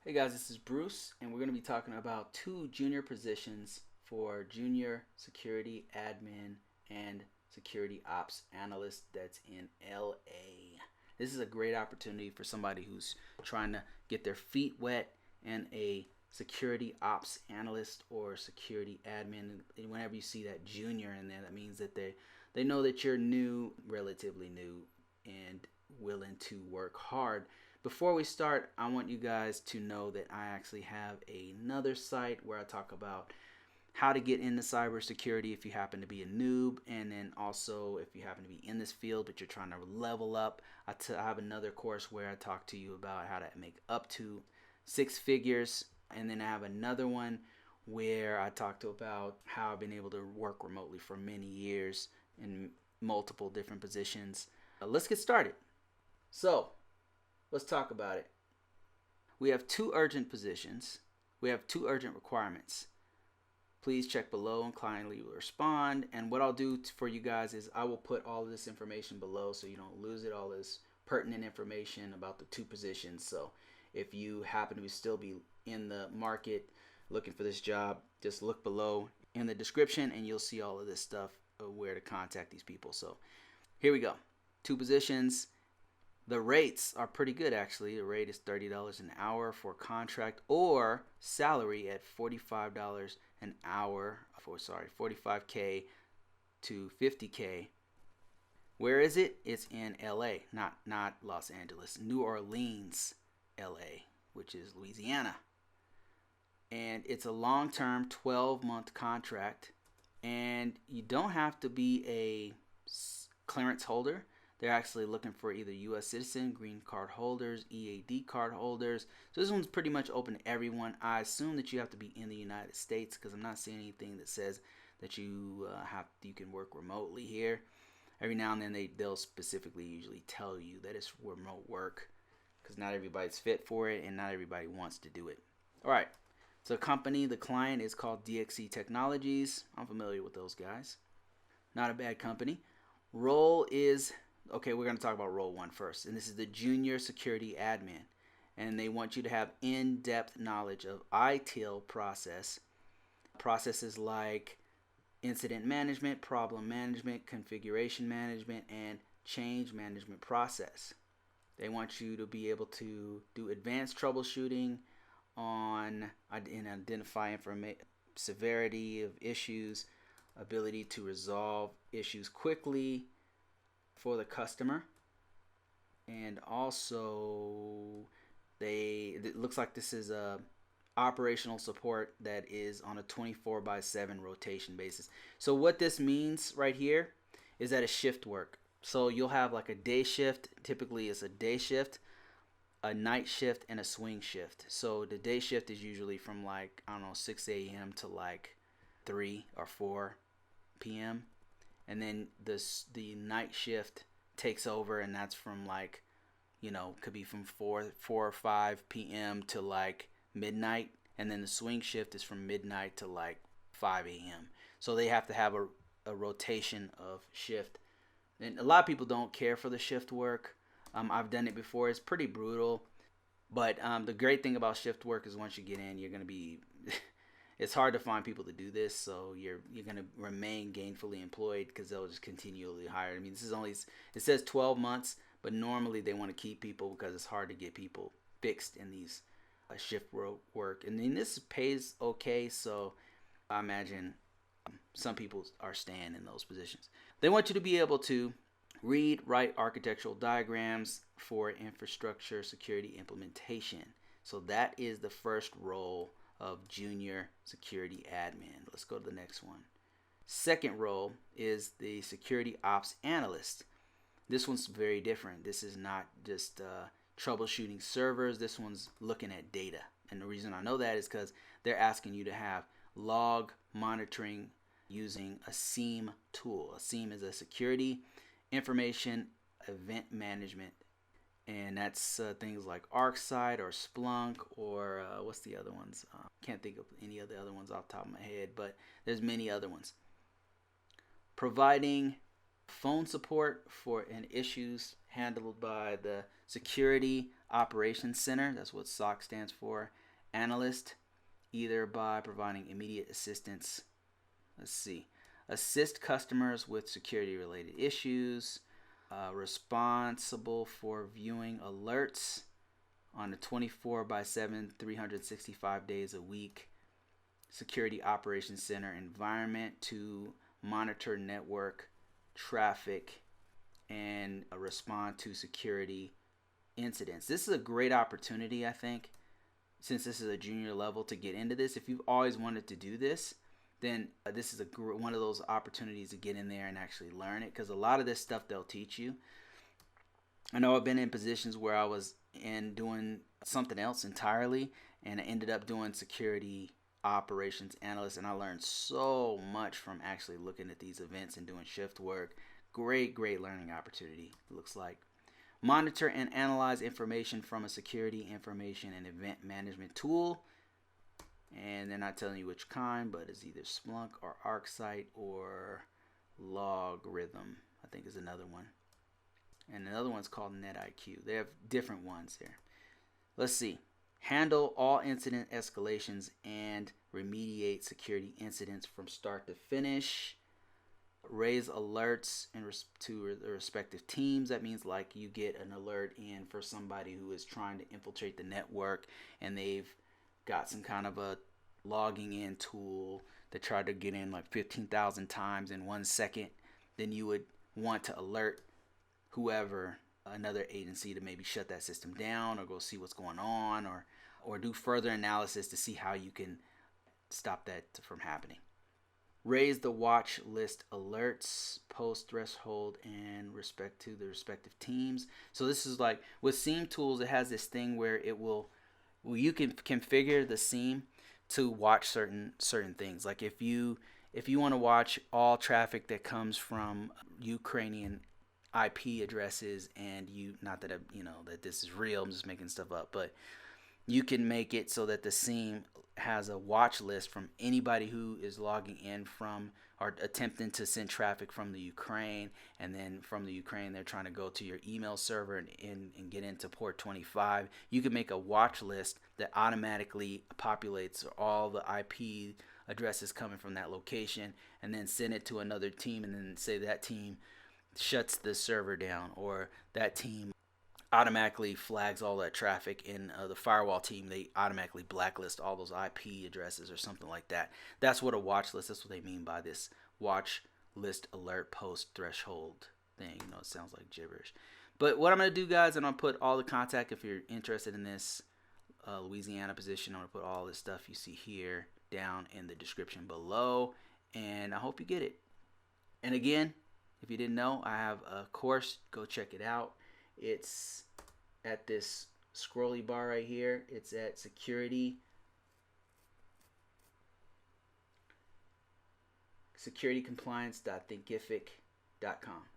Hey guys, this is Bruce, and we're going to be talking about two junior positions for junior security admin and security ops analyst that's in LA. This is a great opportunity for somebody who's trying to get their feet wet in a security ops analyst or security admin. And whenever you see that junior in there, that means that they know that you're new, relatively new, and willing to work hard. Before we start, I want you guys to know that I actually have another site where I talk about how to get into cybersecurity if you happen to be a noob, and then also if you happen to be in this field but you're trying to level up. I have another course where I talk to you about how to make up to six figures, and then I have another one where I talked about how I've been able to work remotely for many years in multiple different positions. Let's get started. So, let's talk about it. We have two urgent positions. We have two urgent requirements. Please check below and kindly respond. And what I'll do for you guys is I will put all of this information below so you don't lose it, all this pertinent information about the two positions. So if you happen to still be in the market looking for this job, just look below in the description and you'll see all of this stuff of where to contact these people. So here we go. Two positions. The rates are pretty good, actually. The rate is $30 an hour for contract or salary at $45 an hour for, 45K to 50K. Where is it? It's in LA, not Los Angeles. New Orleans, LA, which is Louisiana. And it's a long-term 12-month contract. And you don't have to be a clearance holder. They're actually looking for either U.S. citizen, green card holders, EAD card holders. So this one's pretty much open to everyone. I assume that you have to be in the United States because I'm not seeing anything that says that you can work remotely here. Every now and then they'll specifically usually tell you that it's remote work because not everybody's fit for it and not everybody wants to do it. All right. So the client is called DXC Technologies. I'm familiar with those guys. Not a bad company. Role is... Okay, we're going to talk about role one first, and this is the junior security admin, and they want you to have in-depth knowledge of ITIL processes like incident management, problem management, configuration management, and change management process. They want you to be able to do advanced troubleshooting and identify severity of issues, ability to resolve issues quickly for the customer, and also it looks like this is a operational support that is on a 24/7 rotation basis. So what this means right here is that it's shift work. So you'll have like a day shift. Typically it's a day shift, a night shift, and a swing shift. So the day shift is usually from 6 a.m. to 3 or 4 p.m. and then the night shift takes over, and that's from could be from 4 or 5 p.m. to midnight, and then the swing shift is from midnight to 5 a.m. So they have to have a rotation of shift, and a lot of people don't care for the shift work. I've done it before. It's pretty brutal, but the great thing about shift work is once you get in, you're going to be it's hard to find people to do this, so you're going to remain gainfully employed because they'll just continually hire. I mean, it says 12 months, but normally they want to keep people because it's hard to get people fixed in these shift work. And then this pays okay, so I imagine some people are staying in those positions. They want you to be able to read, write architectural diagrams for infrastructure security implementation. So that is the first role of junior security admin. Let's go to the next one. Second role is the security ops analyst. This one's very different. This is not just troubleshooting servers. This one's looking at data. And the reason I know that is because they're asking you to have log monitoring using a SIEM tool. A SIEM is a security information event management, and that's things like ArcSight or Splunk or what's the other ones? Can't think of any of the other ones off the top of my head, but there's many other ones. Providing phone support for issues handled by the Security Operations Center. That's what SOC stands for. Analyst, either by providing immediate assistance. Let's see. Assist customers with security related issues. Responsible for viewing alerts on a 24/7, 365 days a week Security Operations Center environment to monitor network traffic and respond to security incidents. This is a great opportunity, I think, since this is a junior level, to get into this. If you've always wanted to do this, then this is one of those opportunities to get in there and actually learn it, because a lot of this stuff they'll teach you. I know I've been in positions where I was doing something else entirely, and I ended up doing security operations analyst, and I learned so much from actually looking at these events and doing shift work. Great learning opportunity, it looks like. Monitor and analyze information from a security information and event management tool. And they're not telling you which kind, but it's either Splunk or ArcSight or Logarithm, I think is another one. And another one's called NetIQ. They have different ones here. Let's see. Handle all incident escalations and remediate security incidents from start to finish. Raise alerts to the respective teams. That means like you get an alert in for somebody who is trying to infiltrate the network, and they've got some kind of a logging in tool that tried to get in like 15,000 times in 1 second. Then you would want to alert whoever, another agency, to maybe shut that system down or go see what's going on, or do further analysis to see how you can stop that from happening. Raise the watch list alerts, post threshold, and respect to the respective teams. So this is like with SIEM tools, it has this thing where you can configure the SIEM to watch certain things. Like if you want to watch all traffic that comes from Ukrainian IP addresses, and not that that this is real, I'm just making stuff up, but you can make it so that the SIEM has a watch list from anybody who is logging in from or attempting to send traffic from the Ukraine, and then from the Ukraine they're trying to go to your email server and get into port 25. You can make a watch list that automatically populates all the IP addresses coming from that location, and then send it to another team, and then say that team shuts the server down, or that team automatically flags all that traffic, in the firewall team, they automatically blacklist all those IP addresses or something like that. That's what a watch list, that's what they mean by this watch list alert post threshold thing. It sounds like gibberish. But what I'm going to do, guys, I'm going to put all the contact, if you're interested in this Louisiana position, I'm going to put all this stuff you see here down in the description below, and I hope you get it. And again, if you didn't know, I have a course. Go check it out. It's at this scrolly bar right here. It's at securitycompliance.thinkific.com.